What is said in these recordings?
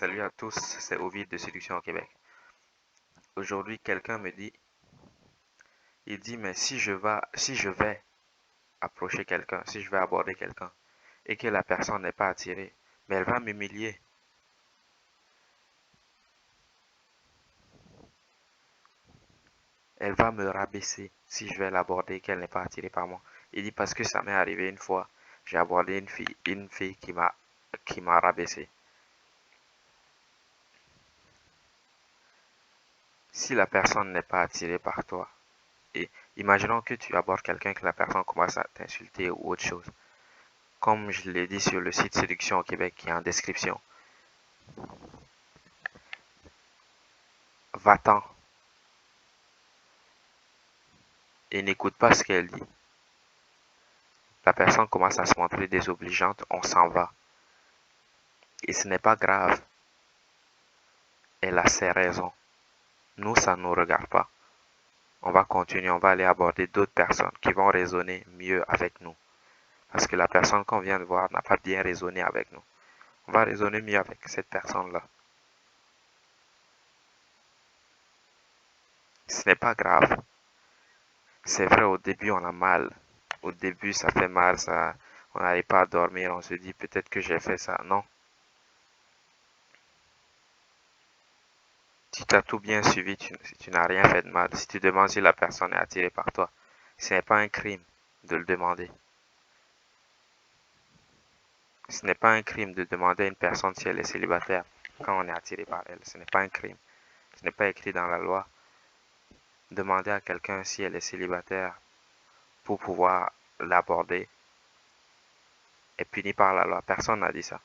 Salut à tous, c'est Ovid de Séduction au Québec. Aujourd'hui, quelqu'un me dit, mais si je vais approcher quelqu'un, si je vais aborder quelqu'un, et que la personne n'est pas attirée, mais elle va m'humilier, elle va me rabaisser si je vais l'aborder et qu'elle n'est pas attirée par moi. Il dit parce que ça m'est arrivé une fois, j'ai abordé une fille qui m'a rabaissé. Si la personne n'est pas attirée par toi, et imaginons que tu abordes quelqu'un que la personne commence à t'insulter ou autre chose. Comme je l'ai dit sur le site Séduction au Québec qui est en description, va-t'en et n'écoute pas ce qu'elle dit. La personne commence à se montrer désobligeante, on s'en va. Et ce n'est pas grave, elle a ses raisons. Nous, ça ne nous regarde pas. On va continuer, on va aller aborder d'autres personnes qui vont raisonner mieux avec nous. Parce que la personne qu'on vient de voir n'a pas bien raisonné avec nous. On va raisonner mieux avec cette personne-là. Ce n'est pas grave. C'est vrai, au début, on a mal. Au début, ça fait mal, on n'arrive pas à dormir, on se dit peut-être que j'ai fait ça. Non. Si tu as tout bien suivi, tu n'as rien fait de mal. Si tu demandes si la personne est attirée par toi, ce n'est pas un crime de le demander. Ce n'est pas un crime de demander à une personne si elle est célibataire quand on est attiré par elle. Ce n'est pas un crime. Ce n'est pas écrit dans la loi. Demander à quelqu'un si elle est célibataire pour pouvoir l'aborder est puni par la loi. Personne n'a dit ça.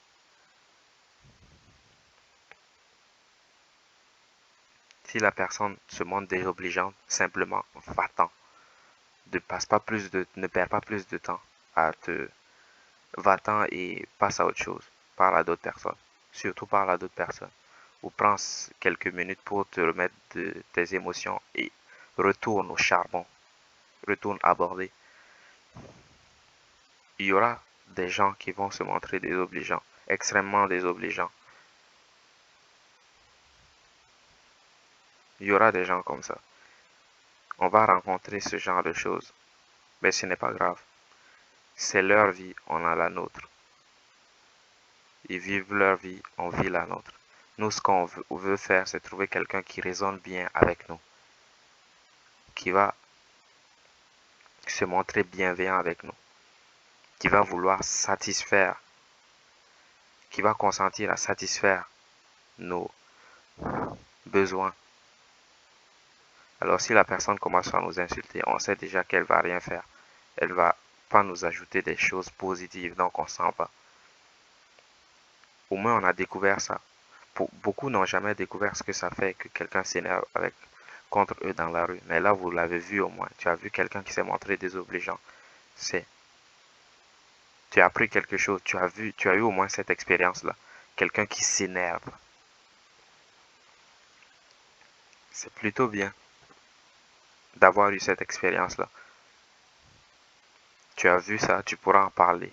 Si la personne se montre désobligeante, simplement va-t'en. Ne perds pas plus de temps à te va-t'en et passe à autre chose. Parle à d'autres personnes. Surtout parle à d'autres personnes. Ou prends quelques minutes pour te remettre de tes émotions et retourne au charbon. Retourne aborder. Il y aura des gens qui vont se montrer désobligeants. Extrêmement désobligeants. Il y aura des gens comme ça. On va rencontrer ce genre de choses. Mais ce n'est pas grave. C'est leur vie, on a la nôtre. Ils vivent leur vie, on vit la nôtre. Nous, ce qu'on veut faire, c'est trouver quelqu'un qui raisonne bien avec nous, qui va se montrer bienveillant avec nous, qui va vouloir satisfaire, qui va consentir à satisfaire nos besoins. Alors si la personne commence à nous insulter, on sait déjà qu'elle va rien faire. Elle va pas nous ajouter des choses positives, donc on s'en va. Au moins on a découvert ça. Beaucoup n'ont jamais découvert ce que ça fait que quelqu'un s'énerve contre eux dans la rue. Mais là, vous l'avez vu au moins. Tu as vu quelqu'un qui s'est montré désobligeant. C'est, tu as appris quelque chose. Tu as eu au moins cette expérience-là. Quelqu'un qui s'énerve. C'est plutôt bien d'avoir eu cette expérience-là. Tu as vu ça, tu pourras en parler.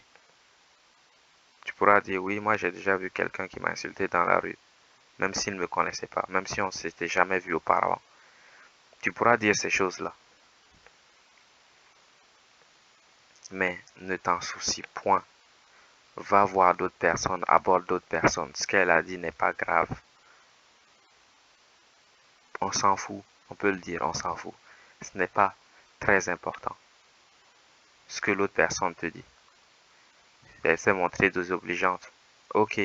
Tu pourras dire, oui, moi j'ai déjà vu quelqu'un qui m'a insulté dans la rue. Même s'il ne me connaissait pas. Même si on ne s'était jamais vu auparavant. Tu pourras dire ces choses-là. Mais ne t'en soucie point. Va voir d'autres personnes, aborde d'autres personnes. Ce qu'elle a dit n'est pas grave. On s'en fout. On peut le dire, on s'en fout. Ce n'est pas très important. Ce que l'autre personne te dit. Elle s'est montrée désobligeante. Ok.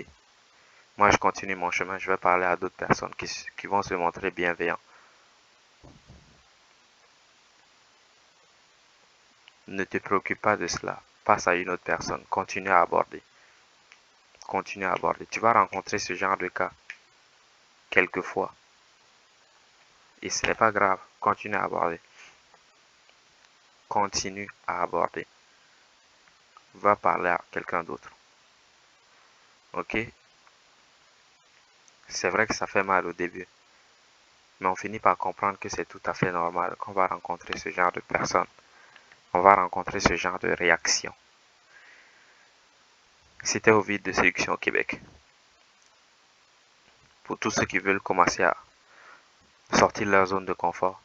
Moi, je continue mon chemin. Je vais parler à d'autres personnes qui vont se montrer bienveillants. Ne te préoccupe pas de cela. Passe à une autre personne. Continue à aborder. Continue à aborder. Tu vas rencontrer ce genre de cas quelquefois. Et ce n'est pas grave. Continue à aborder. Continue à aborder. Va parler à quelqu'un d'autre. Ok? C'est vrai que ça fait mal au début. Mais on finit par comprendre que c'est tout à fait normal qu'on va rencontrer ce genre de personnes. On va rencontrer ce genre de réaction. C'était Ovid de Séduction au Québec. Pour tous ceux qui veulent commencer à sortir de leur zone de confort,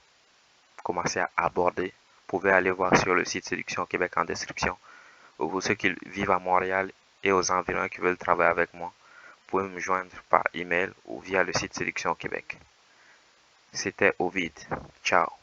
commencer à aborder, vous pouvez aller voir sur le site Séduction Québec en description. Ou pour ceux qui vivent à Montréal et aux environs qui veulent travailler avec moi, vous pouvez me joindre par email ou via le site Séduction Québec. C'était Ovid. Ciao.